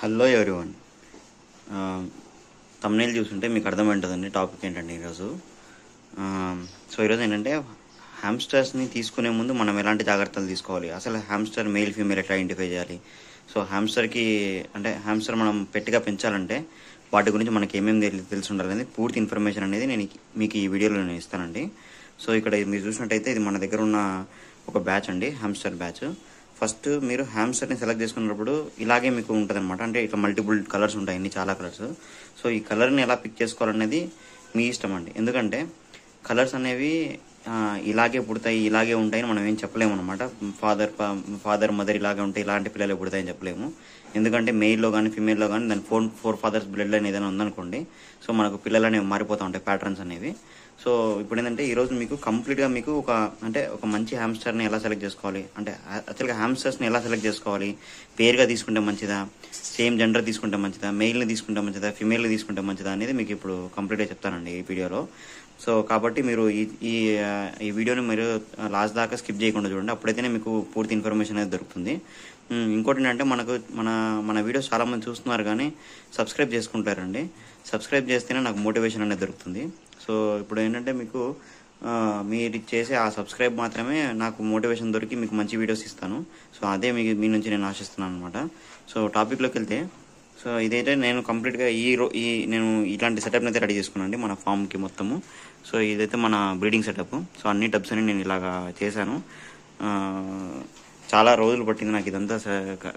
Hello everyone. Thumbnail చూస్తుంటే మీకు అర్థమైంటుందండి topic ఏంటంటే ఈరోజు. ఈరోజు ఏంటంటే హ్యామ్స్టర్స్ని తీసుకునే ముందు మనం ఎలాంటి జాగ్రత్తలు తీసుకోవాలి, అసలు హ్యామ్స్టర్ మేల్ ఫీమేల్ ఎట్లా ఐడెంటిఫై చేయాలి. హ్యామ్స్టర్ మనం పెట్టిగా పెంచాలంటే వాటి గురించి మనకి ఏమేమి తెలిసి ఉండాలనేది పూర్తి ఇన్ఫర్మేషన్ అనేది నేను మీకు ఈ వీడియోలో నేను ఇస్తానండి. ఇక్కడ మీరు చూసినట్టయితే ఇది మన దగ్గర ఉన్న ఒక బ్యాచ్ అండి, హ్యామ్స్టర్ బ్యాచ్. ఫస్ట్ మీరు హ్యామ్స్టర్ని సెలెక్ట్ చేసుకున్నప్పుడు ఇలాగే మీకు ఉంటుంది అనమాట. అంటే ఇట్లా మల్టిపుల్ కలర్స్ ఉంటాయి, చాలా కలర్స్. ఈ కలర్ని ఎలా పిక్ చేసుకోవాలనేది మీ ఇష్టం అండి. ఎందుకంటే కలర్స్ అనేవి ఇలాగే పుడతాయి, ఇలాగే ఉంటాయని మనం ఏం చెప్పలేము అనమాట. ఫాదర్ మదర్ ఇలాగే ఉంటాయి, ఇలాంటి పిల్లలు పుడతాయని చెప్పలేము. ఎందుకంటే మెయిల్లో కానీ ఫీమేల్లో కానీ దాని ఫోర్ ఫాదర్స్ బ్లడ్ లైన్ ఏదైనా ఉందనుకోండి, మనకు పిల్లలు అనేవి మారిపోతూ ఉంటాయి, ప్యాటర్న్స్ అనేవి. ఇప్పుడు ఏంటంటే ఈరోజు మీకు కంప్లీట్గా మీకు ఒక మంచి హ్యామ్స్టర్ని ఎలా సెలెక్ట్ చేసుకోవాలి, అంటే యాక్చువల్గా హ్యామ్స్టర్స్ని ఎలా సెలెక్ట్ చేసుకోవాలి, పేరుగా తీసుకుంటే మంచిదా, సేమ్ జెండర్ తీసుకుంటే మంచిదా, మెయిల్ని తీసుకుంటే మంచిదా, ఫీమేల్ని తీసుకుంటే మంచిదా అనేది మీకు ఇప్పుడు కంప్లీట్గా చెప్తానండి ఈ వీడియోలో. కాబట్టి మీరు ఈ వీడియోని మీరు లాస్ట్ దాకా స్కిప్ చేయకుండా చూడండి, అప్పుడైతేనే మీకు పూర్తి ఇన్ఫర్మేషన్ అనేది దొరుకుతుంది. ఇంకోటి ఏంటంటే మన వీడియోస్ చాలామంది చూస్తున్నారు కానీ సబ్స్క్రైబ్ చేసుకుంటారండి. సబ్స్క్రైబ్ చేస్తేనే నాకు మోటివేషన్ అనేది దొరుకుతుంది. ఇప్పుడు ఏంటంటే మీకు మీరు చేసే ఆ సబ్స్క్రైబ్ మాత్రమే నాకు మోటివేషన్ దొరికి మీకు మంచి వీడియోస్ ఇస్తాను. అదే మీ నుంచి నేను ఆశిస్తున్నాను అనమాట. టాపిక్లోకి వెళ్తే ఇదైతే నేను కంప్లీట్గా నేను ఇట్లాంటి సెటప్ని అయితే రెడీ చేసుకున్నాను అండి మన ఫామ్కి మొత్తము. ఇదైతే మన బ్రీడింగ్ సెటప్. అన్ని టబ్స్ అని నేను ఇలాగా చేశాను. చాలా రోజులు పట్టింది నాకు ఇదంతా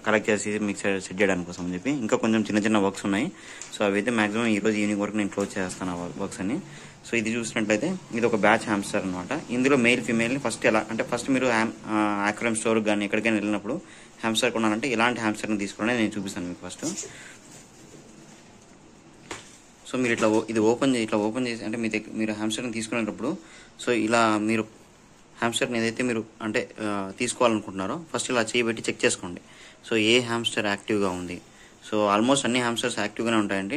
కలెక్ట్ చేసి మీకు సెట్ చేయడానికి కోసం అని చెప్పి. ఇంకా కొంచెం చిన్న చిన్న వర్క్స్ ఉన్నాయి. అవి అయితే మాక్సిమం ఈరోజు ఈవినింగ్ వరకు నేను క్లోజ్ చేస్తాను ఆ వర్క్స్ అని. ఇది చూసినట్లయితే ఇది ఒక బ్యాచ్ హ్యామ్స్టర్ అనమాట. ఇందులో మెయిల్ ఫీమేల్ని ఫస్ట్ మీరు ఆక్వేరియం స్టోర్ కానీ ఎక్కడికైనా వెళ్ళినప్పుడు హ్యామ్స్టర్ కొనాలంటే ఇలాంటి హ్యామ్స్టర్ని తీసుకోవాలని నేను చూపిస్తాను మీకు ఫస్ట్. మీరు ఇది ఓపెన్ చేసి అంటే మీరు హ్యామ్స్టర్ని తీసుకునేటప్పుడు ఇలా మీరు హ్యామ్స్టర్ని ఏదైతే మీరు తీసుకోవాలనుకుంటున్నారో ఫస్ట్ ఇలా చేయబెట్టి చెక్ చేసుకోండి. ఏ హ్యామ్స్టర్ యాక్టివ్గా ఉంది. ఆల్మోస్ట్ అన్ని హ్యామ్స్టర్స్ యాక్టివ్గానే ఉంటాయండి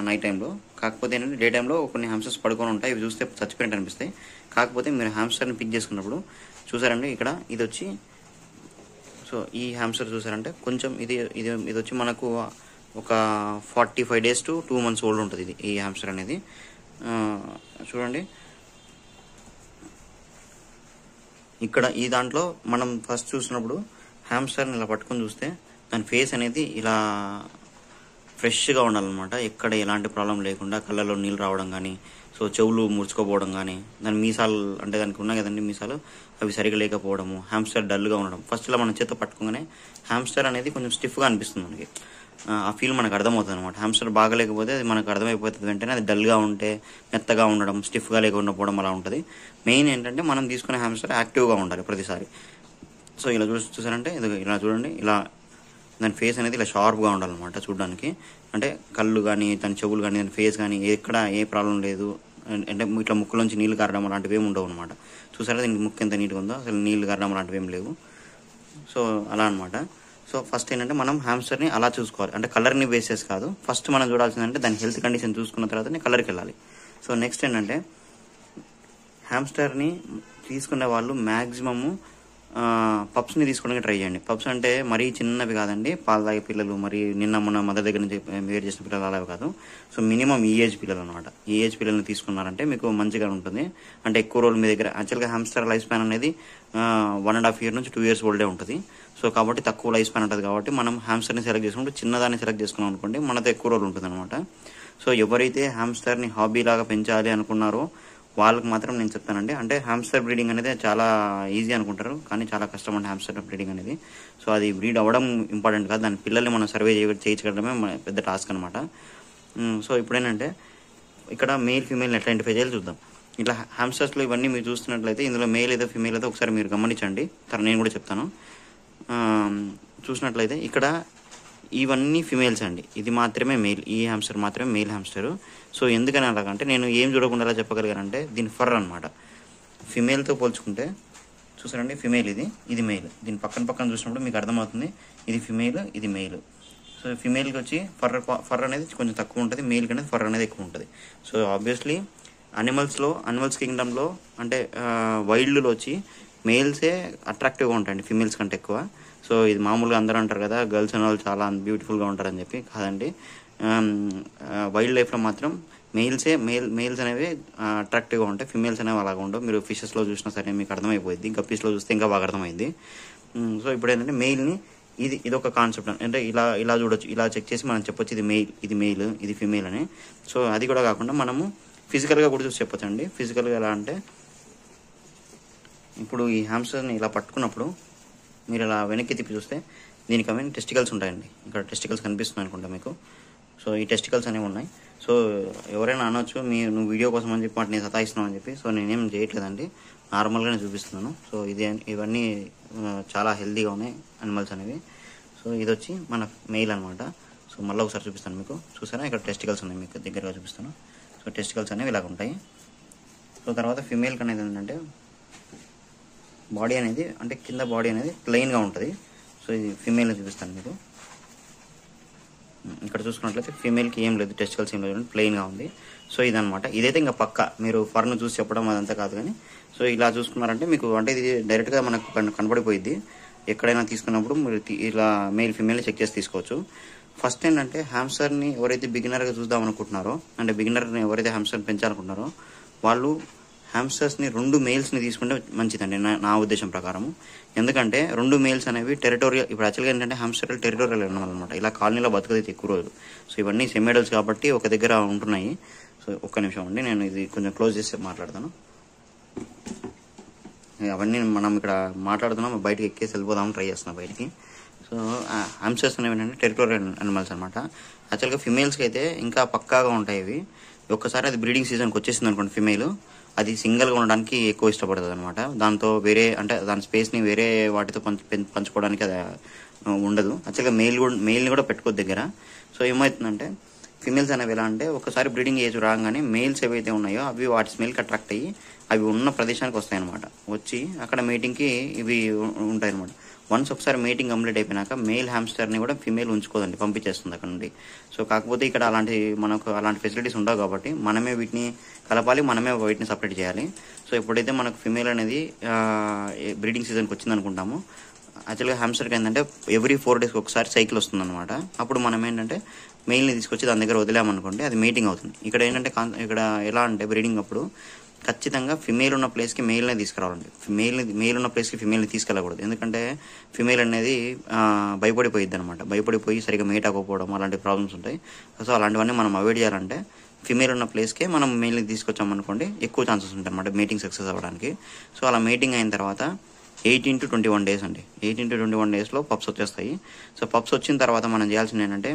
నైట్ టైంలో. కాకపోతే ఏంటంటే డే టైంలో కొన్ని హ్యామ్స్టర్స్ పడుకొని ఉంటాయి, ఇవి చూస్తే చచ్చిపోయినట్టు అనిపిస్తాయి. కాకపోతే మీరు హ్యామ్స్టర్ని పిక్ చేసుకున్నప్పుడు చూసారండి, ఇక్కడ ఇది వచ్చి ఈ హ్యామ్స్టర్ చూసారంటే కొంచెం ఇది వచ్చి మనకు ఒక 45 days to 2 months ఓల్డ్ ఉంటుంది ఈ హ్యామ్స్టర్ అనేది. చూడండి ఇక్కడ ఈ దాంట్లో మనం ఫస్ట్ చూసినప్పుడు హ్యామ్స్టర్ని ఇలా పట్టుకొని చూస్తే దాని ఫేస్ అనేది ఇలా ఫ్రెష్గా ఉండాలన్నమాట. ఎక్కడ ఎలాంటి ప్రాబ్లం లేకుండా, కళ్ళలో నీళ్ళు రావడం కానీ, చెవులు ముడుచుకోపోవడం కానీ, దాని మీసాలు దానికి ఉన్నాయి కదండి మీసాలు, అవి సరిగా లేకపోవడము, హ్యామ్స్టర్ డల్గా ఉండడం. ఫస్ట్ ఇలా మనం చేత పట్టుకోగానే హ్యామ్స్టర్ అనేది కొంచెం స్టిఫ్గా అనిపిస్తుంది మనకి. ఆ ఫీల్ మనకు అర్థమవుతుంది అనమాట. హ్యామ్స్టర్ బాగలేకపోతే అది మనకు అర్థమైపోతుంది వెంటనే. అది డల్గా ఉంటే, మెత్తగా ఉండడం, స్టిఫ్గా లేకుండా పోవడం అలా ఉంటుంది. మెయిన్ ఏంటంటే మనం తీసుకునే హ్యామ్స్టర్ యాక్టివ్గా ఉండాలి ప్రతిసారి. ఇలా చూసారంటే ఇలా చూడండి, ఇలా దాని ఫేస్ అనేది ఇలా షార్ప్గా ఉండాలన్నమాట చూడడానికి. అంటే కళ్ళు కానీ, దాని చెవులు కానీ, దాని ఫేస్ కానీ ఎక్కడ ఏ ప్రాబ్లం లేదు. అంటే ఇట్లా ముక్కులోంచి నీళ్ళు కారడం అలాంటివి ఏమి ఉండవు అనమాట. చూసారా దీనికి ముక్కు ఎంత నీట్గా ఉందో, అసలు నీళ్ళు కారడం అలాంటివి ఏమి లేవు. అలా అనమాట. ఫస్ట్ ఏంటంటే మనం హ్యామ్స్టర్ని అలా చూసుకోవాలి. అంటే కలర్ని బేస్ చేసి కాదు, ఫస్ట్ మనం చూడాల్సిందంటే దాని హెల్త్ కండిషన్ చూసుకున్న తర్వాతనే కలర్కి వెళ్ళాలి. నెక్స్ట్ ఏంటంటే హ్యామ్స్టర్ని తీసుకునే వాళ్ళు మ్యాక్సిమము పప్స్ని తీసుకోవడానికి ట్రై చేయండి. పప్స్ అంటే మరీ చిన్నవి కాదండి, పాలు తాగే పిల్లలు, మరి మొన్న మదర్ దగ్గర నుంచి వేరు చేసిన పిల్లలు అలావి కాదు. మినిమం ఈ ఏజ్ పిల్లలు అనమాట. ఈ ఏజ్ పిల్లల్ని తీసుకున్నారంటే మీకు మంచిగా ఉంటుంది. అంటే ఎక్కువ రోజులు మీ దగ్గర యాక్చువల్గా హ్యామ్స్టర్ లైఫ్ స్పాన్ అనేది 1.5 years నుంచి 2 years ఓల్డే ఉంటుంది. కాబట్టి తక్కువ లైఫ్ స్పాన్ ఉంటుంది. కాబట్టి మనం హ్యామ్స్టర్ని సెలెక్ట్ చేసుకుంటే చిన్నదాన్ని సెలెక్ట్ చేసుకున్నాం అనుకోండి, మనతో ఎక్కువ రోజులు ఉంటుంది అనమాట. ఎవరైతే హ్యామ్స్టర్ని హాబీ లాగా పెంచాలి అనుకున్నారో వాళ్ళకి మాత్రం నేను చెప్తానండి. అంటే హ్యామ్స్టర్ బ్రీడింగ్ అనేది చాలా ఈజీ అనుకుంటారు, కానీ చాలా కష్టం అండి హ్యామ్స్టర్ బ్రీడింగ్ అనేది. అది బ్రీడ్ అవ్వడం ఇంపార్టెంట్ కాదు, దాని పిల్లల్ని మనం సర్వే చేయించడమే పెద్ద టాస్క్ అనమాట. ఇప్పుడు ఏంటంటే ఇక్కడ మెయిల్ ఫీమేల్ని ఎట్లా ఐడెంటిఫై చేయాలి చూద్దాం. ఇట్లా హ్యామ్స్టర్స్లో ఇవన్నీ మీరు చూస్తున్నట్లయితే ఇందులో మెయిల్ ఏదో ఫీమేల్ ఏదో ఒకసారి మీరు గమనించండి, నేను కూడా చెప్తాను. చూసినట్లయితే ఇక్కడ ఇవన్నీ ఫిమేల్స్ అండి, ఇది మాత్రమే మెయిల్, ఈ హ్యామ్స్టర్ మాత్రమే మెయిల్ హ్యామ్స్టరు. ఎందుకని అలాగంటే నేను ఏం చూడకుండా ఎలా చెప్పగలిగానంటే దీని ఫర్ అనమాట. ఫిమేల్తో పోల్చుకుంటే చూసారండి, ఫిమేల్ ఇది మెయిల్. దీని పక్కన చూసినప్పుడు మీకు అర్థమవుతుంది, ఇది ఫిమేల్, ఇది మెయిల్. ఫిమేల్కి వచ్చి ఫర్ అనేది కొంచెం తక్కువ ఉంటుంది, మెయిల్కి అనేది ఫర్ అనేది ఎక్కువ ఉంటుంది. ఆబ్వియస్లీ అనిమల్స్ కింగ్డమ్లో అంటే వైల్డ్లో వచ్చి మేల్సే అట్రాక్టివ్గా ఉంటాయండి ఫిమేల్స్ కంటే ఎక్కువ. సో ఇది మామూలుగా అందరూ అంటారు కదా గర్ల్స్ అనే వాళ్ళు చాలా బ్యూటిఫుల్గా ఉంటారని చెప్పి. కాదండి, వైల్డ్ లైఫ్లో మాత్రం మేల్స్ అనేవి అట్రాక్టివ్గా ఉంటాయి, ఫిమేల్స్ అనేవి అలాగా ఉండవు. మీరు ఫిషెస్లో చూసినా సరే మీకు అర్థమైపోయింది, గప్పీస్లో చూస్తే ఇంకా బాగా అర్థమైంది. సో ఇప్పుడు ఏంటంటే మెయిల్ని ఇది ఒక కాన్సెప్ట్ అంటే ఇలా చూడొచ్చు, ఇలా చెక్ చేసి మనం చెప్పొచ్చు ఇది మెయిల్ ఇది ఫిమేల్ అని. సో అది కూడా కాకుండా మనము ఫిజికల్గా కూడా చూసి చెప్పొచ్చు అండి. ఫిజికల్గా ఎలా అంటే ఇప్పుడు ఈ హ్యామ్స్టర్ని ఇలా పట్టుకున్నప్పుడు మీరు ఇలా వెనక్కి తిప్పి చూస్తే దీనికి అవి టెస్టికల్స్ ఉంటాయండి. ఇక్కడ టెస్టికల్స్ కనిపిస్తున్నాయి అనుకుంటా మీకు. సో ఈ టెస్టికల్స్ అనేవి ఉన్నాయి. సో ఎవరైనా అనొచ్చు నువ్వు వీడియో కోసం అని చెప్పి వాటిని సతాయిస్తున్నావు అని చెప్పి. సో నేనేం చేయట్లేదండి, నార్మల్గానే చూపిస్తున్నాను. సో ఇవన్నీ చాలా హెల్తీగా ఉన్నాయి అనిమల్స్ అనేవి. సో ఇది వచ్చి మన మెయిల్ అనమాట. సో మళ్ళీ ఒకసారి చూపిస్తాను మీకు. చూసారా ఇక్కడ టెస్టికల్స్ ఉన్నాయి, మీకు దగ్గరగా చూపిస్తాను. సో టెస్టికల్స్ అనేవి ఇలాగ ఉంటాయి. సో తర్వాత ఫిమేల్కి అనేది ఏంటంటే బాడీ అనేది అంటే కింద బాడీ అనేది ప్లెయిన్గా ఉంటుంది. సో ఇది ఫిమేల్ని చూపిస్తాను మీకు. ఇక్కడ చూసుకున్నట్లయితే ఫీమేల్కి ఏం లేదు, టెస్టికల్స్ ఏం లేదు, ప్లెయిన్గా ఉంది. సో ఇదనమాట. ఇదైతే ఇంకా పక్క మీరు ఫర్ను చూసి చెప్పడం అదంతా కాదు కానీ. సో ఇలా చూసుకున్నారంటే మీకు అంటే ఇది డైరెక్ట్గా మనకు కనపడిపోయింది. ఎక్కడైనా తీసుకున్నప్పుడు మీరు ఇలా మేల్ ఫీమేల్ని చెక్ చేసి తీసుకోవచ్చు. ఫస్ట్ ఏంటంటే హ్యామ్స్టర్ని ఎవరైతే బిగినర్గా చూద్దాం అనుకుంటున్నారో, అంటే బిగినర్ని ఎవరైతే హ్యామ్స్టర్ని పెంచాలనుకుంటున్నారో వాళ్ళు హ్యామ్స్టర్స్ని 2 మేల్స్ని తీసుకుంటే మంచిదండి నా ఉద్దేశం ప్రకారం. ఎందుకంటే 2 మేల్స్ అనేవి టెరిటోరియల్, ఇప్పుడు యాక్చువల్గా ఏంటంటే హ్యామ్స్టర్ టెరిటోరియల్ అనమాట, ఇలా కాలనీలో బతకదైతే ఎక్కువ రోజులు. సో ఇవన్నీ సెమేడల్స్ కాబట్టి ఒక దగ్గర ఉంటున్నాయి. సో ఒక్క నిమిషం అండి, నేను ఇది కొంచెం క్లోజ్ చేసి మాట్లాడతాను. అవన్నీ మనం ఇక్కడ మాట్లాడుతున్నాం, బయటకి ఎక్కేసి వెళ్ళిపోదామని ట్రై చేస్తున్నాం బయటికి. సో హ్యామ్స్టర్స్ అనేవి ఏంటంటే టెరిటోరియల్ అనిమల్స్ అనమాట. యాక్చువల్గా ఫిమేల్స్కి అయితే ఇంకా పక్కాగా ఉంటాయి ఇవి. ఒక్కసారి అది బ్రీడింగ్ సీజన్కి వచ్చేసింది అనుకోండి, ఫిమేల్ అది సింగిల్గా ఉండడానికి ఎక్కువ ఇష్టపడుతుంది అనమాట. దాంతో వేరే అంటే దాని స్పేస్ని వేరే వాటితో పంచుకోవడానికి అది ఉండదు. యాక్చువల్గా మెయిల్ని కూడా పెట్టుకోవద్దు దగ్గర. సో ఏమవుతుందంటే ఫిమేల్స్ అనేవి ఎలా అంటే ఒకసారి బ్రీడింగ్ ఏజ్ రాగానే మెయిల్స్ ఏవైతే ఉన్నాయో అవి వాటి స్మెల్కి అట్రాక్ట్ అయ్యి అవి ఉన్న ప్రదేశానికి వస్తాయి అనమాట. వచ్చి అక్కడ మీటింగ్కి ఇవి ఉంటాయి అనమాట. వన్స్ ఒకసారి మీటింగ్ కంప్లీట్ అయిపోయినాక మెయిల్ హ్యామ్స్టర్ని కూడా ఫిమేల్ ఉంచుకోదండి, పంపించేస్తుంది అక్కడ నుండి. సో కాకపోతే ఇక్కడ మనకు అలాంటి ఫెసిలిటీస్ ఉండవు కాబట్టి మనమే వీటిని కలపాలి, మనమే వీటిని సపరేట్ చేయాలి. సో ఎప్పుడైతే మనకు ఫిమేల్ అనేది బ్రీడింగ్ సీజన్కి వచ్చింది అనుకుంటామో, యాక్చువల్గా హ్యామ్స్టర్కి ఏంటంటే ఎవ్రీ 4 డేస్కి ఒకసారి సైకిల్ వస్తుంది అనమాట. అప్పుడు మనం ఏంటంటే మెయిల్ని తీసుకొచ్చి దాని దగ్గర వదిలేమనుకోండి, అది మీటింగ్ అవుతుంది. ఇక్కడ ఏంటంటే ఇక్కడ ఎలా అంటే బ్రీడింగ్ అప్పుడు ఖచ్చితంగా ఫిమేల్ ఉన్న ప్లేస్కి మెయిల్నే తీసుకురావాలండి. మెయిల్ ఉన్న ప్లేస్కి ఫిమేల్ని తీసుకెళ్ళకూడదు. ఎందుకంటే ఫిమేల్ అనేది భయపడిపోయిద్ది అనమాట. భయపడిపోయి సరిగ్గా మేట్ అవ్వకపోవడం అలాంటి ప్రాబ్లమ్స్ ఉంటాయి. సో అలాంటివన్నీ మనం అవాయిడ్ చేయాలంటే ఫిమేల్ ఉన్న ప్లేస్కే మనం మెయిల్ని తీసుకొచ్చామనుకోండి ఎక్కువ ఛాన్సెస్ ఉంటాయి అనమాట మీటింగ్ సక్సెస్ అవ్వడానికి. సో అలా మీటింగ్ అయిన తర్వాత 18 to 21 డేస్ అండి. 18 to 21 డేస్లో పప్స్ వచ్చేస్తాయి. సో పప్స్ వచ్చిన తర్వాత మనం చేయాల్సింది ఏంటంటే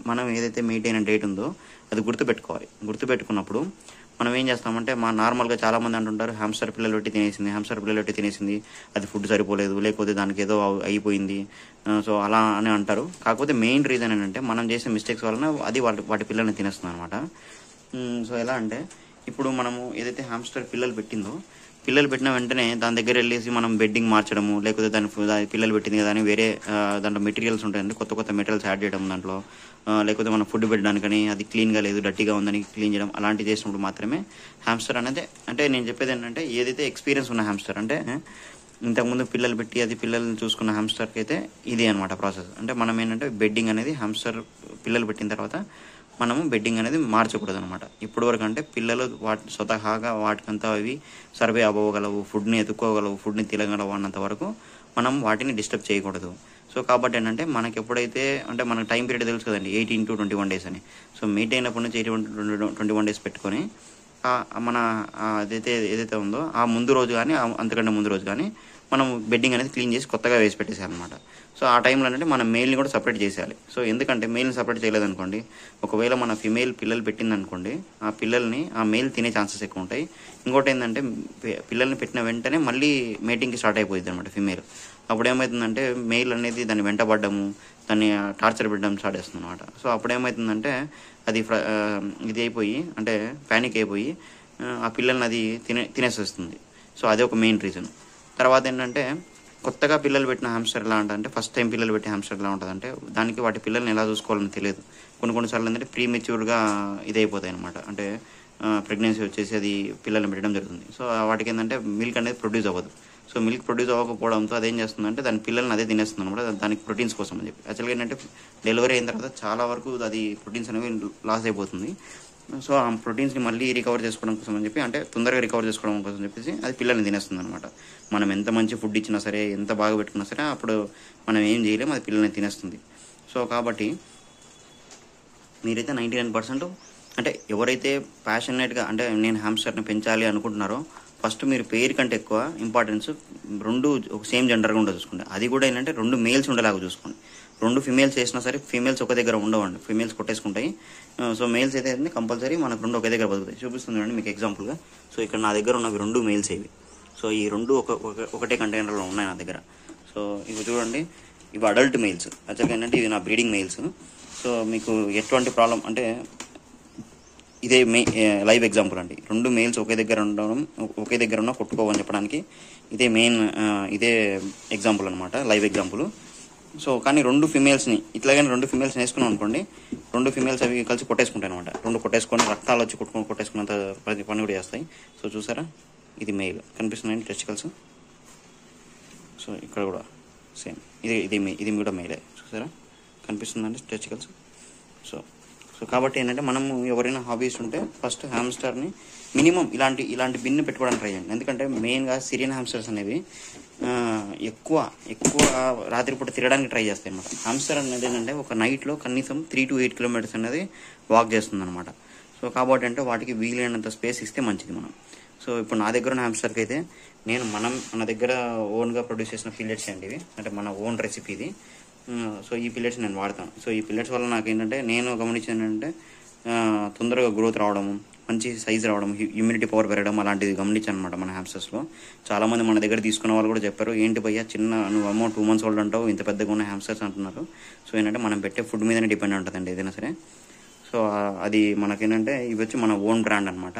మనం ఏదైతే మీట్ అయిన డేట్ ఉందో అది గుర్తుపెట్టుకోవాలి. గుర్తుపెట్టుకున్నప్పుడు మనం ఏం చేస్తామంటే నార్మల్గా చాలామంది అంటుంటారు హ్యామ్స్టర్ పిల్లలు పెట్టి తినేసింది, అది ఫుడ్ సరిపోలేదు, లేకపోతే దానికి ఏదో అయిపోయింది, సో అలా అని అంటారు. కాకపోతే మెయిన్ రీజన్ ఏంటంటే మనం చేసే మిస్టేక్స్ వలన అది వాటి పిల్లల్ని తినేస్తుంది అనమాట. సో ఎలా అంటే ఇప్పుడు మనము ఏదైతే హ్యామ్స్టర్ పిల్లలు పెట్టిన వెంటనే దాని దగ్గర వెళ్ళేసి మనం బెడ్డింగ్ మార్చడము, లేకపోతే దాని పిల్లలు పెట్టింది కదా అని వేరే దాంట్లో మెటీరియల్స్ ఉంటాయండి, కొత్త మెటీరియల్స్ యాడ్ చేయడం దాంట్లో, లేకపోతే మనం ఫుడ్ పెట్టడానికని అది క్లీన్గా లేదు డర్టీగా ఉందని క్లీన్ చేయడం, అలాంటివి చేసినప్పుడు మాత్రమే హ్యామ్స్టర్ అనేది, అంటే నేను చెప్పేది ఏంటంటే ఏదైతే ఎక్స్పీరియన్స్ ఉన్న హ్యామ్స్టర్ అంటే ఇంతకుముందు పిల్లలు పెట్టి అది పిల్లల్ని చూసుకున్న హ్యామ్స్టర్కి అయితే ఇది అనమాట ప్రాసెస్. అంటే మనం ఏంటంటే బెడ్డింగ్ అనేది హ్యామ్స్టర్ పిల్లలు పెట్టిన తర్వాత మనము బెడ్డింగ్ అనేది మార్చకూడదు అనమాట. ఇప్పటి వరకు అంటే పిల్లలు స్వతహాగా వాటికంతా అవి సర్వే అవ్వగలవు, ఫుడ్ని ఎత్తుక్కోగలవు, ఫుడ్ని తినగలవు అన్నంత వరకు మనం వాటిని డిస్టర్బ్ చేయకూడదు. సో కాబట్టి ఏంటంటే మనకి ఎప్పుడైతే అంటే మనకు టైం పీరియడ్ తెలుసు కదండి 18 to 21 డేస్ అని. సో మీట్ అయినప్పటి నుంచి 21 డేస్ పెట్టుకొని మన ఏదైతే ఉందో ఆ ముందు రోజు కానీ అంతకంటే ముందు రోజు కానీ మనం బెడ్డింగ్ అనేది క్లీన్ చేసి కొత్తగా వేసి పెట్టేసారనమాట. సో ఆ టైంలో అంటే మనం మెయిల్ని కూడా సపరేట్ చేసేయాలి. సో ఎందుకంటే మెయిల్ని సపరేట్ చేయలేదనుకోండి, ఒకవేళ మన ఫిమేల్ పిల్లలు పెట్టిందనుకోండి, ఆ పిల్లల్ని ఆ మెయిల్ తినే ఛాన్సెస్ ఎక్కువ ఉంటాయి. ఇంకోటి ఏంటంటే పిల్లల్ని పెట్టిన వెంటనే మళ్ళీ మేటింగ్కి స్టార్ట్ అయిపోయింది అనమాట ఫిమేల్. అప్పుడు ఏమవుతుందంటే మెయిల్ అనేది దాన్ని వెంటబడ్డము, దాన్ని టార్చర్ పెట్టడం స్టార్ట్ చేస్తుంది అనమాట. సో అప్పుడు ఏమవుతుందంటే అది ఇది అయిపోయి అంటే ప్యానిక్ అయిపోయి ఆ పిల్లల్ని అది తినేసేస్తుంది. సో అదే ఒక మెయిన్ రీజన్. తర్వాత ఏంటంటే కొత్తగా పిల్లలు పెట్టిన హ్యామ్స్టర్ ఎలా ఉంటుందంటే ఫస్ట్ టైం పిల్లలు పెట్టే హ్యామ్స్టర్ ఎలా ఉంటుందంటే దానికి వాటి పిల్లల్ని ఎలా చూసుకోవాలని తెలియదు. కొన్నిసార్లు ఏంటంటే ప్రీమెచ్యూర్గా ఇదైపోతాయి అనమాట. అంటే ప్రెగ్నెన్సీ వచ్చేసి అది పిల్లల్ని పెట్టడం జరుగుతుంది. సో వాటికి ఏంటంటే మిల్క్ అనేది ప్రొడ్యూస్ అవ్వదు. సో మిల్క్ ప్రొడ్యూస్ అవ్వకపోవడంతో అదేం చేస్తుందంటే దాని పిల్లల్ని అదే తినేస్తుంది అనమాట, దానికి ప్రోటీన్స్ కోసం అని చెప్పి. యాక్చువల్గా ఏంటంటే డెలివరీ అయిన తర్వాత చాలా వరకు అది ప్రోటీన్స్ అనేవి లాస్ అయిపోతుంది. సో ఆ ప్రోటీన్స్ని మళ్ళీ రికవర్ చేసుకోవడం కోసం అని చెప్పి, అంటే తొందరగా రికవర్ చేసుకోవడం కోసం చెప్పేసి అది పిల్లల్ని తినేస్తుంది అనమాట. మనం ఎంత మంచి ఫుడ్ ఇచ్చినా సరే, ఎంత బాగా పెట్టుకున్నా సరే, అప్పుడు మనం ఏం చేయలేము, అది పిల్లల్ని తినేస్తుంది. సో కాబట్టి మీరైతే 99% అంటే ఎవరైతే ప్యాషనేట్గా అంటే నేను హ్యామ్స్టర్ని పెంచాలి అనుకుంటున్నారో, ఫస్ట్ మీరు పేరు కంటే ఎక్కువ ఇంపార్టెన్స్ రెండు ఒక సేమ్ జెండర్గా ఉండదు చూసుకోండి. అది కూడా ఏంటంటే 2 మేల్స్ ఉండేలాగా చూసుకోండి. 2 ఫీమేల్స్ వేసినా సరే ఫీమేల్స్ ఒక దగ్గర ఉండవండి, ఫీమేల్స్ కొట్టేసుకుంటాయి. సో మేల్స్ అయితే కంపల్సరీ మనకు 2 ఒకే దగ్గర బతుకుతాయి. చూపిస్తుంది మీకు ఎగ్జాంపుల్గా. సో ఇక్కడ నా దగ్గర ఉన్నవి 2 మేల్స్ ఇవి. సో ఈ 2 ఒకటే కంటైనర్లో ఉన్నాయి నా దగ్గర. సో ఇవి చూడండి, ఇవి అడల్ట్ మెయిల్స్. యాక్చువల్గా ఏంటంటే ఇవి నా బ్రీడింగ్ మెయిల్స్. సో మీకు ఎటువంటి ప్రాబ్లం అంటే ఇదే లైవ్ ఎగ్జాంపుల్ అండి. 2 మేల్స్ ఒకే దగ్గర ఉన్న కొట్టుకోవని చెప్పడానికి ఇదే ఎగ్జాంపుల్ అనమాట, లైవ్ ఎగ్జాంపుల్. సో కానీ 2 ఫీమేల్స్ని ఇట్లాగని 2 ఫీమేల్స్ని వేసుకున్నాం అనుకోండి, 2 ఫీమేల్స్ అవి కలిసి కొట్టేసుకుంటాయి అనమాట. 2 కొట్టేసుకొని రక్తాలు వచ్చి కొట్టేసుకున్నంత పని కూడా చేస్తాయి. సో చూసారా, ఇది మెయిల్ కనిపిస్తున్నాయండి టెస్టికల్స్. సో ఇక్కడ కూడా సేమ్ ఇది కూడా మెయిలే. చూసారా కనిపిస్తుందండి టెస్టికల్స్. సో కాబట్టి ఏంటంటే మనము ఎవరైనా హాబీస్ ఉంటే ఫస్ట్ హ్యామ్స్టర్ని మినిమం ఇలాంటి బిన్ను పెట్టుకోవడానికి ట్రై చేయండి. ఎందుకంటే మెయిన్గా సిరియన్ హ్యామ్స్టర్స్ అనేవి ఎక్కువ రాత్రిపూట తిరగడానికి ట్రై చేస్తాయి అన్నమాట. హ్యామ్స్టర్ అనేది ఏంటంటే ఒక నైట్లో కనీసం 3 to 8 kilometers అనేది వాక్ చేస్తుంది అనమాట. సో కాబట్టి అంటే వాటికి వీలైనంత స్పేస్ ఇస్తే మంచిది మనం. సో ఇప్పుడు నా దగ్గర ఉన్న హ్యామ్స్టర్కి అయితే మన దగ్గర ఓన్గా ప్రొడ్యూస్ చేసిన పిల్లెట్స్ అండి ఇవి, అంటే మన ఓన్ రెసిపీ ఇది. సో ఈ పిల్లెట్స్ నేను వాడతాను. సో ఈ పిల్లెట్స్ వల్ల నాకు ఏంటంటే నేను గమనించింది ఏంటంటే తొందరగా గ్రోత్ రావడము, మంచి సైజ్ రావడం, ఇమ్యూనిటీ పవర్ పెరగడం అలాంటివి గమనించాను అనమాట మన హ్యామ్స్టర్స్లో. చాలామంది మన దగ్గర తీసుకున్న వాళ్ళు కూడా చెప్పారు, ఏంటి భయ్యా నువ్వు 2 months ఓల్డ్ అంటావు, ఇంత పెద్దగా ఉన్న హ్యామ్స్టర్స్ అంటున్నారు. సో ఏంటంటే మనం పెట్టే ఫుడ్ మీదనే డిపెండ్ ఉంటుందండి ఏదైనా సరే. సో అది మనకేంటంటే ఇవి వచ్చి మన ఓన్ బ్రాండ్ అనమాట.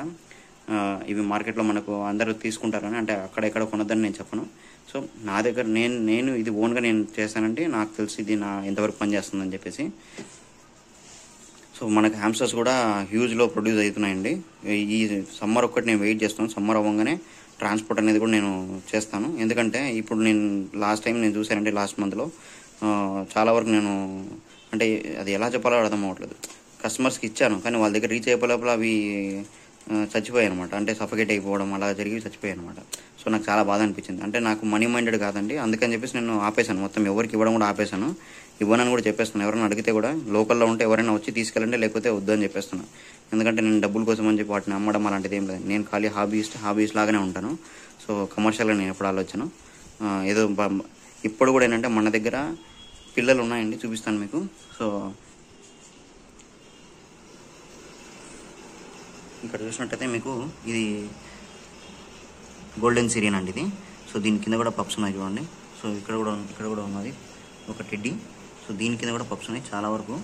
ఇవి మార్కెట్లో మనకు అందరూ తీసుకుంటారని, అంటే అక్కడెక్కడ కొనద్దని నేను చెప్పను. సో నా దగ్గర నేను ఇది ఓన్గా నేను చేస్తానంటే నాకు తెలిసి ఇది ఎంతవరకు పనిచేస్తుందని చెప్పేసి. సో మనకు హ్యామ్స్టర్స్ కూడా హ్యూజ్లో ప్రొడ్యూస్ అవుతున్నాయండి. ఈ సమ్మర్ ఒక్కటి నేను వెయిట్ చేస్తాను. సమ్మర్ అవ్వగానే ట్రాన్స్పోర్ట్ అనేది కూడా నేను చేస్తాను. ఎందుకంటే ఇప్పుడు నేను లాస్ట్ టైం నేను చూశానంటే లాస్ట్ మంత్లో చాలా వరకు నేను అంటే అది ఎలా చెప్పాలో అర్థం అవ్వట్లేదు. కస్టమర్స్కి ఇచ్చాను కానీ వాళ్ళ దగ్గర రీచ్ అయిపోయే లోపల అవి చచ్చిపోయాయి అనమాట. అంటే సఫకేట్ అయిపోవడం అలా జరిగి చచ్చిపోయాయి అనమాట. సో నాకు చాలా బాధ అనిపించింది. అంటే నాకు మనీ మైండెడ్ కాదండి, అందుకని చెప్పేసి నేను ఆపేశాను, మొత్తం ఎవరికి ఇవ్వడం కూడా ఆపేశాను. ఇవ్వనని కూడా చెప్పేస్తున్నాను. ఎవరైనా అడిగితే కూడా లోకల్లో ఉంటే ఎవరైనా వచ్చి తీసుకెళ్ళండి, లేకపోతే వద్దని చెప్పేస్తున్నాను. ఎందుకంటే నేను డబ్బుల కోసం అని చెప్పి వాటిని అమ్మడం అలాంటిది ఏం లేదు. నేను ఖాళీ హాబీస్ లాగానే ఉంటాను. సో కమర్షియల్గా నేను ఎప్పుడు ఆలోచన ఏదో ఇప్పుడు కూడా ఏంటంటే మన దగ్గర పిల్లలు ఉన్నాయండి, చూపిస్తాను మీకు. సో ఇక్కడ చూసినట్టయితే మీకు ఇది గోల్డెన్ సిరియన్ అండి ఇది. సో దీని కింద కూడా పప్స్ ఉన్నాయి చూడండి. సో ఇక్కడ కూడా ఉన్నది ఒక టెడ్డీ. సో దీని కింద కూడా పప్స్ ఉన్నాయి చాలా వరకు.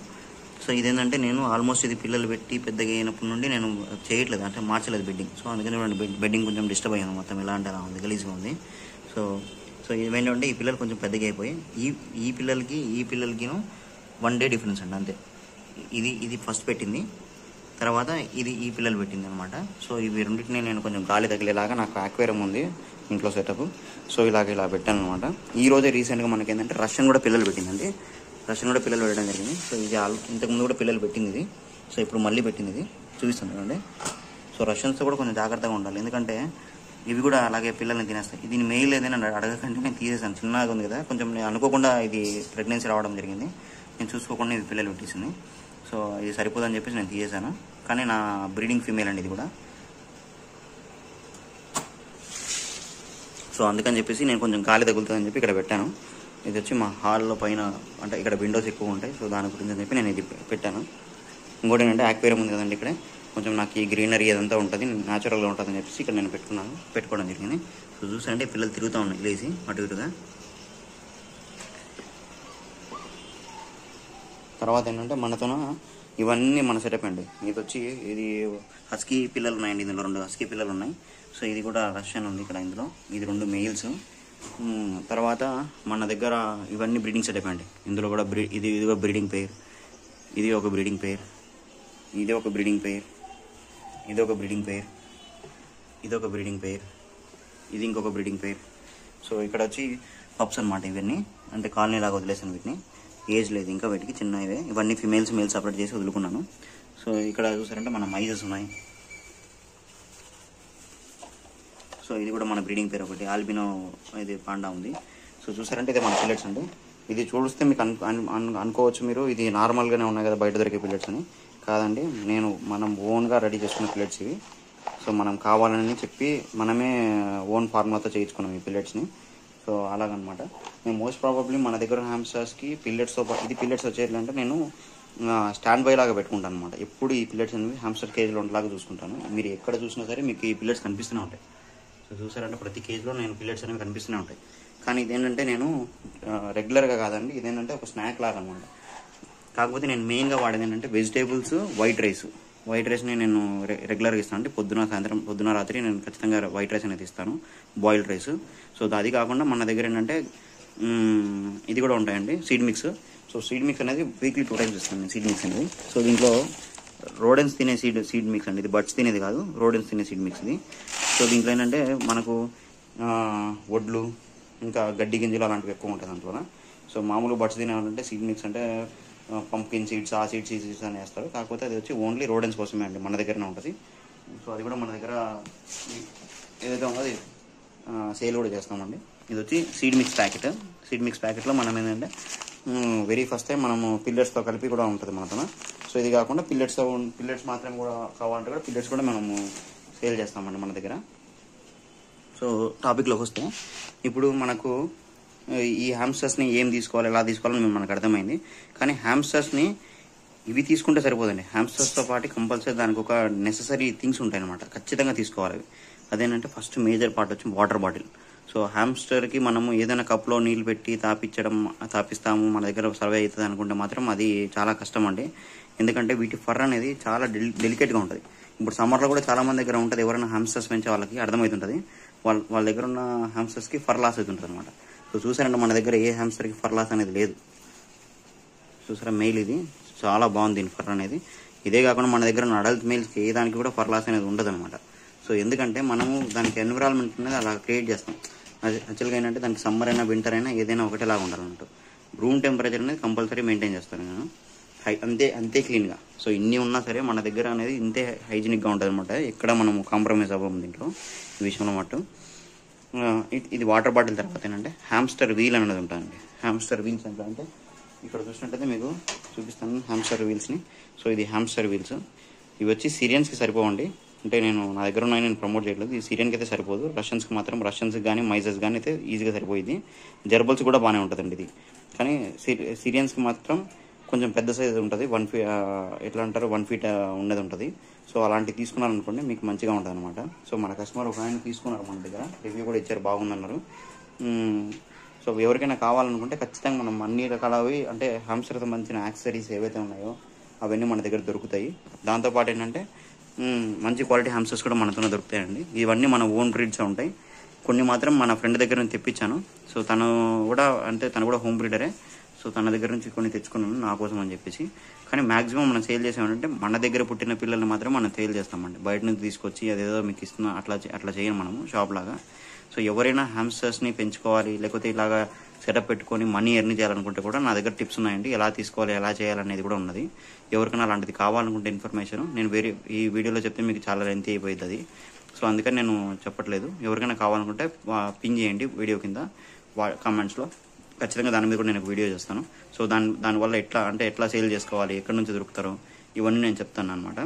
సో ఇదేంటంటే నేను ఆల్మోస్ట్ ఇది పిల్లలు పెట్టి పెద్దగా అయినప్పటి నుండి నేను చేయట్లేదు, అంటే మార్చలేదు బెడ్డింగ్. సో అందుకని బెడ్డింగ్ కొంచెం డిస్టర్బ్ అయ్యాను, మొత్తం ఎలా అంటే అలా ఉంది, గలీజ్గా ఉంది. సో ఇవేంటంటే ఈ పిల్లలు కొంచెం పెద్దగా అయిపోయి ఈ పిల్లలకి 1 day డిఫరెన్స్ అండి అంతే. ఇది ఫస్ట్ పెట్టింది, తర్వాత ఈ పిల్లలు పెట్టింది అనమాట. సో ఇవి రెండింటిని నేను కొంచెం గాలి తగిలేలాగా, నాకు అక్వేరియం ఉంది ఇంట్లో సెటప్. సో ఇలా పెట్టాను అనమాట. ఈ రోజే రీసెంట్గా మనకి ఏంటంటే రష్యన్ కూడా పిల్లలు పెట్టిందండి. రష్యన్ కూడా పిల్లలు పెట్టడం జరిగింది. సో ఇది ఇంతకుముందు కూడా పిల్లలు పెట్టింది ఇది. సో ఇప్పుడు మళ్ళీ పెట్టింది ఇది, చూపిస్తాను చూడండి. సో రష్యన్స్తో కూడా కొంచెం జాగ్రత్తగా ఉండాలి, ఎందుకంటే ఇవి కూడా అలాగే పిల్లల్ని తినేస్తాయి. దీని మెయిల్ ఏదైనా అడగకంటే నేను తీసేసాను, చిన్నగా ఉంది కదా, కొంచెం నేను అనుకోకుండా ఇది ప్రెగ్నెన్సీ రావడం జరిగింది. నేను చూసుకోకుండా ఇది పిల్లలు పెట్టేసింది. సో ఇది సరిపోదని చెప్పేసి నేను తీసేసాను. కానీ నా బ్రీడింగ్ ఫీమేల్ అండి ఇది కూడా. సో అందుకని చెప్పేసి నేను కొంచెం గాలి తగులుతుందని చెప్పి ఇక్కడ పెట్టాను. ఇది వచ్చి మా హాల్లో పైన, అంటే ఇక్కడ విండోస్ ఎక్కువ ఉంటాయి, సో దాని గురించి అని చెప్పి నేను ఇది పెట్టాను. ఇంకోటి ఏంటంటే అక్వేరియం ఉంది కదండి, ఇక్కడ కొంచెం నాకు ఈ గ్రీనరీ అదంతా ఉంటుంది, న్యాచురల్గా ఉంటుందని చెప్పేసి ఇక్కడ నేను పెట్టుకోవడం జరిగింది. సో చూసారంటే పిల్లలు తిరుగుతూ ఉన్నాయి లేచి అటు ఇటుగా. తర్వాత ఏంటంటే మనతోన ఇవన్నీ మన సెటప్ అండి. ఇది వచ్చి ఇది హస్కీ పిల్లలు ఉన్నాయండి, ఇందులో 2 హస్కీ పిల్లలు ఉన్నాయి. సో ఇది కూడా రష్యన్ ఉంది ఇక్కడ, ఇందులో ఇది 2 మెయిల్స్. తర్వాత మన దగ్గర ఇవన్నీ బ్రీడింగ్ సెటప్ అండి. ఇందులో కూడా ఇది ఒక బ్రీడింగ్ పెయిర్, ఇది ఒక బ్రీడింగ్ పెయిర్, ఇది ఒక బ్రీడింగ్ పెయిర్, ఇది ఒక బ్రీడింగ్ పెయిర్, ఇది ఒక బ్రీడింగ్ పెయిర్, ఇది ఇంకొక బ్రీడింగ్ పెయిర్. సో ఇక్కడ వచ్చి పప్స్ అనమాట ఇవన్నీ, అంటే కాలనీ లాగా వదిలేసాను వీటిని, ఏజ్ లేదు ఇంకా వీటికి, చిన్నవే ఇవన్నీ. ఫిమేల్స్ మేల్ సపరేట్ చేసి వదులుకున్నాను. సో ఇక్కడ చూసారంటే మన మైజెస్ ఉన్నాయి. సో ఇది కూడా మన బ్రీడింగ్ పేరు ఒకటి ఆల్బినో ఇది పాండా ఉంది. సో చూసారంటే ఇది మన పిల్లెట్స్ అండి. ఇది చూస్తే మీకు అనుకోవచ్చు మీరు ఇది నార్మల్గానే ఉన్నాయి కదా బయట దొరికే పిల్లెట్స్ అని. కాదండి, మనం ఓన్గా రెడీ చేసుకున్న పిల్లెట్స్ ఇవి. సో మనం కావాలని చెప్పి మనమే ఓన్ ఫార్ములాతో చేయించుకున్నాం ఈ పిల్లెట్స్ని. సో అలాగనమాట. మేము మోస్ట్ ప్రాబబ్లీ మన దగ్గర హ్యామ్స్టర్స్కి పిల్లెట్స్తో పాటు ఇది పిల్లెట్స్ వచ్చేయాలంటే నేను స్టాండ్ బై లాగా పెట్టుకుంటాను అనమాట. ఎప్పుడు ఈ పిల్లెట్స్ అనేవి హ్యామ్స్టర్ కేజీలో ఉండేలాగా చూసుకుంటాను. మీరు ఎక్కడ చూసినా సరే మీకు ఈ పిల్లెట్స్ కనిపిస్తూనే ఉంటాయి. సో చూసారంటే ప్రతి కేజీలో నేను పిల్లెట్స్ అనేవి కనిపిస్తూనే ఉంటాయి. కానీ ఇదేంటంటే నేను రెగ్యులర్గా కాదండి, ఇదేంటంటే ఒక స్నాక్ లాగా అనమాట. కాకపోతే నేను మెయిన్గా వాడేది ఏంటంటే వెజిటేబుల్స్, వైట్ రైస్ని నేను రెగ్యులర్గా ఇస్తాను. అంటే పొద్దున రాత్రి నేను ఖచ్చితంగా వైట్ రైస్ అనేది ఇస్తాను, బాయిల్డ్ రైస్. సో అది కాకుండా మన దగ్గర ఏంటంటే ఇది కూడా ఉంటాయండి, seed mix. So seed mix అనేది వీక్లీ 2 times ఇస్తాను నేను సీడ్ మిక్స్ అనేది. సో దీంట్లో రోడెన్స్ తినే సీడ్ మిక్స్ అండి, ఇది బర్డ్స్ తినేది కాదు, రోడెన్స్ తినే సీడ్ మిక్స్ ఇది. సో దీంట్లో ఏంటంటే మనకు వడ్లు ఇంకా గడ్డి గింజలు అలాంటివి ఎక్కువ ఉంటాయి దాంట్లో. సో మామూలుగా బర్డ్స్ తినేవాళ్ళంటే సీడ్ మిక్స్ అంటే పంప్కిన్ సీడ్స్, ఆ సీడ్స్ ఈ సీడ్స్ అని వేస్తారు. కాకపోతే అది వచ్చి ఓన్లీ రోడెన్స్ కోసమే అండి, మన దగ్గరనే ఉంటుంది. సో అది కూడా మన దగ్గర ఏదైతే ఉందో అది సేల్ కూడా చేస్తామండి. ఇది వచ్చి సీడ్ మిక్స్ ప్యాకెట్లో మనం ఏంటంటే వెరీ ఫస్ట్ టైం మనము పిల్లెట్స్తో కలిపి కూడా ఉంటుంది మనతో. సో ఇది కాకుండా పిల్లెట్స్ మాత్రం కూడా కావాలంటే కూడా పిల్లెట్స్ కూడా మనము సేల్ చేస్తామండి మన దగ్గర. సో టాపిక్లోకి వస్తే ఇప్పుడు మనకు ఈ హ్యామ్స్టర్స్ని ఏం తీసుకోవాలి, ఎలా తీసుకోవాలని మనకు అర్థమైంది. కానీ హ్యామ్స్టర్స్ని ఇవి తీసుకుంటే సరిపోదండి. హ్యామ్స్టర్స్తో పాటు కంపల్సరీ దానికి ఒక నెససరీ థింగ్స్ ఉంటాయి అనమాట, ఖచ్చితంగా తీసుకోవాలి. అదేంటంటే ఫస్ట్ మేజర్ పార్ట్ వచ్చి వాటర్ బాటిల్. సో హ్యామ్స్టర్కి మనము ఏదైనా కప్లో నీళ్ళు పెట్టి తాపిస్తాము మన దగ్గర సర్వే అవుతుంది అనుకుంటే మాత్రం అది చాలా కష్టం అండి. ఎందుకంటే వీటి ఫర్ అనేది చాలా డెలికేట్గా ఉంటుంది. ఇప్పుడు సమ్మర్లో కూడా చాలా మంది దగ్గర ఉంటుంది, ఎవరైనా హ్యామ్స్టర్స్ పెంచే వాళ్ళకి అర్థమవుతుంటుంది, వాళ్ళ దగ్గర ఉన్న హ్యామ్స్టర్స్కి ఫర్ లాస్ అవుతుంటుంది అనమాట. సో చూసారంటే మన దగ్గర ఏ హ్యామ్స్టర్కి ఫర్ లాస్ అనేది లేదు. చూసారా మెయిల్ ఇది చాలా బాగుంది దీని ఫర్ అనేది. ఇదే కాకుండా మన దగ్గర ఉన్న అడల్ట్ మెయిల్స్కి ఏ దానికి కూడా ఫర్ లాస్ అనేది ఉండదు అనమాట. సో ఎందుకంటే మనము దానికి ఎన్విరాన్మెంట్ అనేది అలా క్రియేట్ చేస్తాం. యాక్చువల్గా ఏంటంటే దానికి సమ్మర్ అయినా వింటర్ అయినా ఏదైనా ఒకటేలాగా ఉండాలన్నట్టు. రూమ్ టెంపరేచర్ అనేది కంపల్సరీ మెయింటైన్ చేస్తాను నేను, అంతే క్లీన్గా. సో ఇన్ని ఉన్నా సరే మన దగ్గర అనేది ఇంతే హైజీనిక్గా ఉంటుంది అనమాట. ఎక్కడ మనము కాంప్రమైజ్ అవ్వము దీంట్లో ఈ విషయంలో మటు. ఇది వాటర్ బాటిల్ తర్వాత ఏంటంటే హ్యామ్స్టర్ వీల్ అనేది ఉంటుందండి. హ్యామ్స్టర్ వీల్స్ అంటే ఇక్కడ చూసినట్టయితే మీకు చూపిస్తాను హ్యామ్స్టర్ వీల్స్ని. సో ఇది హ్యామ్స్టర్ వీల్స్. ఇవి వచ్చి సిరియన్స్కి సరిపోవండి, అంటే నా దగ్గర ఉన్నాయి, నేను ప్రమోట్ చేయట్లేదు. ఈ సిరియన్కి అయితే సరిపోదు, రష్యన్స్కి కానీ మైజెస్ కానీ అయితే ఈజీగా సరిపోయింది. జర్బల్స్ కూడా బాగానే ఉంటుందండి ఇది. కానీ సిరియన్స్కి మాత్రం కొంచెం పెద్ద సైజ్ ఉంటుంది, 1 feet ఎట్లా అంటారు 1 feet ఉన్నది ఉంటుంది. సో అలాంటివి తీసుకున్నారనుకోండి మీకు మంచిగా ఉంటుంది అనమాట. సో మన కస్టమర్ ఒక ఆయన తీసుకున్నారు మన దగ్గర, రివ్యూ కూడా ఇచ్చారు, బాగుందన్నారు. సో ఎవరికైనా కావాలనుకుంటే ఖచ్చితంగా మనం అన్ని రకాలవి అంటే హ్యామ్స్టర్కి సంబంధించిన యాక్సెసరీస్ ఏవైతే ఉన్నాయో అవన్నీ మన దగ్గర దొరుకుతాయి. దాంతోపాటు ఏంటంటే మంచి క్వాలిటీ హ్యామ్స్టర్స్ కూడా మనతోనే దొరుకుతాయండి. ఇవన్నీ మన ఓన్ బ్రీడ్స్ ఉంటాయి. కొన్ని మాత్రం మన ఫ్రెండ్ దగ్గర నుంచి తెప్పించాను. సో తను కూడా హోమ్ బ్రీడరే. సో తన దగ్గర నుంచి కొన్ని తెచ్చుకున్నాను నా కోసం అని చెప్పేసి. కానీ మాక్సిమం మనం సేల్ చేసామంటే మన దగ్గర పుట్టిన పిల్లల్ని మాత్రం మనం సేల్ చేస్తామండి. బయట నుంచి తీసుకొచ్చి అదేదో మీకు ఇస్తున్నా అట్లా చేయను మనము షాప్ లాగా. సో ఎవరైనా హ్యామ్స్టర్స్ని పెంచుకోవాలి లేకపోతే ఇలాగా సెటప్ పెట్టుకొని మనీ ఎర్న్ చేయాలనుకుంటే కూడా నా దగ్గర టిప్స్ ఉన్నాయండి, ఎలా తీసుకోవాలి ఎలా చేయాలనేది కూడా ఉన్నది. ఎవరికైనా అలాంటిది కావాలనుకుంటే ఇన్ఫర్మేషన్ నేను ఈ వీడియోలో చెప్తే మీకు చాలా లెంత్ అయిపోయింది అది. సో అందుకని నేను చెప్పట్లేదు. ఎవరికైనా కావాలనుకుంటే పింగ్ చేయండి వీడియో కింద కామెంట్స్లో, ఖచ్చితంగా దాని మీద కూడా నేను వీడియో చేస్తాను. సో దానివల్ల ఎట్లా సేల్ చేసుకోవాలి, ఎక్కడి నుంచి దొరుకుతారో ఇవన్నీ నేను చెప్తాను అనమాట.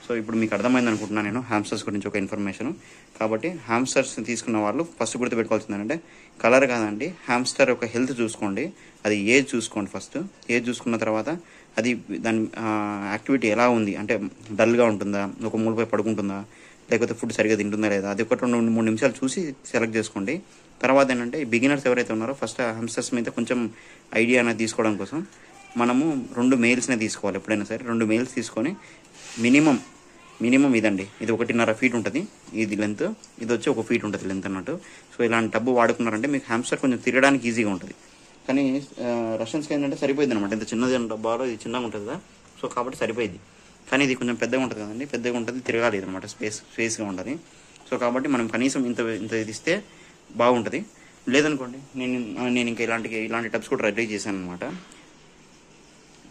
సో ఇప్పుడు మీకు అర్థమైంది అనుకుంటున్నాను నేను హ్యామ్స్టర్స్ గురించి ఒక ఇన్ఫర్మేషన్. కాబట్టి హ్యామ్స్టర్స్ తీసుకున్న వాళ్ళు ఫస్ట్ గుర్తుపెట్టుకోవాల్సింది ఏంటంటే కలర్ కాదండి, హ్యామ్స్టర్ యొక్క హెల్త్ చూసుకోండి, అది ఏజ్ చూసుకోండి. ఫస్ట్ ఏజ్ చూసుకున్న తర్వాత అది దాని యాక్టివిటీ ఎలా ఉంది, అంటే డల్గా ఉంటుందా, ఒక మూలపై పడుకుంటుందా, లేకపోతే ఫుడ్ సరిగ్గా తింటుందా లేదా, అది ఒకటి 2-3 నిమిషాలు చూసి సెలెక్ట్ చేసుకోండి. తర్వాత ఏంటంటే బిగినర్స్ ఎవరైతే ఉన్నారో ఫస్ట్ హ్యామ్స్టర్స్ మీద కొంచెం ఐడియా అనేది తీసుకోవడం కోసం మనము 2 మేల్స్నే తీసుకోవాలి. ఎప్పుడైనా సరే 2 మేల్స్ తీసుకొని మినిమం ఇదండి, ఇది 1.5 feet ఉంటుంది ఇది లెంత్, ఇది వచ్చి 1 feet ఉంటుంది లెంత్ అన్నట్టు. సో ఇలాంటి టబ్బు వాడుకున్నారంటే మీకు హ్యామ్స్టర్ కొంచెం తిరగడానికి ఈజీగా ఉంటుంది. కానీ రష్యన్స్కి ఏంటంటే సరిపోయింది అనమాట, ఇంత చిన్నది డబ్బాలో ఇది చిన్నగా ఉంటుంది కదా, సో కాబట్టి సరిపోయింది. కానీ ఇది కొంచెం పెద్దగా ఉంటుంది కదండి, పెద్దగా ఉంటుంది, తిరగాలి అనమాట, స్పేస్గా ఉంటుంది. సో కాబట్టి మనం కనీసం ఇంత ఇది ఇస్తే బాగుంటుంది. లేదనుకోండి నేను ఇంకా ఇలాంటి టబ్స్ కూడా రెడీ చేశాను అనమాట.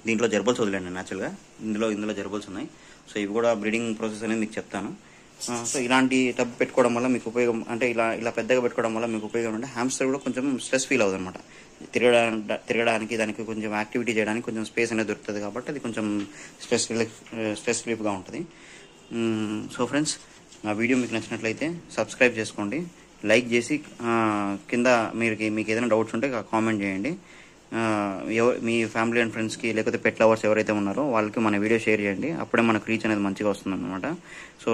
దీంట్లో జర్బల్స్ వదిలేండి న్యాచురల్గా, ఇందులో జర్బల్స్ ఉన్నాయి. సో ఇవి కూడా బ్రీడింగ్ ప్రాసెస్ అనేది మీకు చెప్తాను. సో ఇలాంటి టబ్ పెట్టుకోవడం వల్ల మీకు ఉపయోగం అంటే ఇలా పెద్దగా పెట్టుకోవడం వల్ల మీకు ఉపయోగం అంటే హ్యామ్స్టర్ కూడా కొంచెం స్ట్రెస్ ఫీల్ అవుతుంది అనమాట. తిరగడానికి దానికి కొంచెం యాక్టివిటీ చేయడానికి కొంచెం స్పేస్ అనేది దొరుకుతుంది కాబట్టి అది కొంచెం స్ట్రెస్ రిలీఫ్గా ఉంటుంది. సో ఫ్రెండ్స్, నా వీడియో మీకు నచ్చినట్లయితే సబ్స్క్రైబ్ చేసుకోండి, లైక్ చేసి కింద మీకు ఏదైనా డౌట్స్ ఉంటే కామెంట్ చేయండి. మీ ఫ్యామిలీ అండ్ ఫ్రెండ్స్కి లేకపోతే పెట్ లవర్స్ ఎవరైతే ఉన్నారో వాళ్ళకి మన వీడియో షేర్ చేయండి. అప్పుడే మనకు రీచ్ అనేది మంచిగా వస్తుంది అనమాట. సో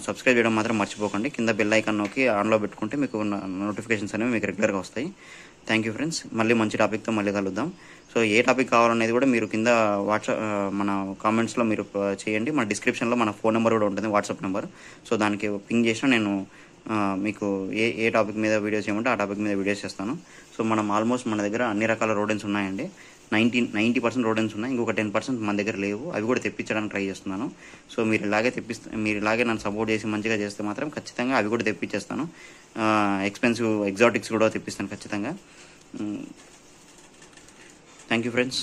సబ్స్క్రైబ్ చేయడం మాత్రం మర్చిపోకండి. కింద బెల్ ఐకాన్ నొక్కి ఆన్లో పెట్టుకుంటే మీకు నోటిఫికేషన్స్ అనేవి మీకు రెగ్యులర్గా వస్తాయి. Thank you friends. మళ్ళీ మంచి టాపిక్తో మళ్ళీ కలుద్దాం. సో ఏ టాపిక్ కావాలనేది కూడా మీరు కింద మన కామెంట్స్లో మీరు చేయండి. మన డిస్క్రిప్షన్లో మన ఫోన్ నెంబర్ కూడా ఉంటుంది, వాట్సాప్ నెంబర్. సో దానికి పింగ్ చేసినా నేను మీకు ఏ టాపిక్ మీద వీడియోస్ చేయమంటే ఆ టాపిక్ మీద వీడియోస్ చేస్తాను. సో ఆల్మోస్ట్ మన దగ్గర అన్ని రకాల రోడెన్స్ ఉన్నాయండి. 90% రోడెన్స్ ఉన్నాయి. ఇంకొక 10% మన దగ్గర లేవు. అవి కూడా తెప్పించడానికి ట్రై చేస్తున్నాను. సో మీరు ఇలాగే నన్ను సపోర్ట్ చేసి మంచిగా చేస్తే మాత్రం ఖచ్చితంగా అవి కూడా తెప్పించేస్తాను. ఎక్స్పెన్సివ్ ఎగ్జాటిక్స్ కూడా తెప్పిస్తాను ఖచ్చితంగా. Thank you friends.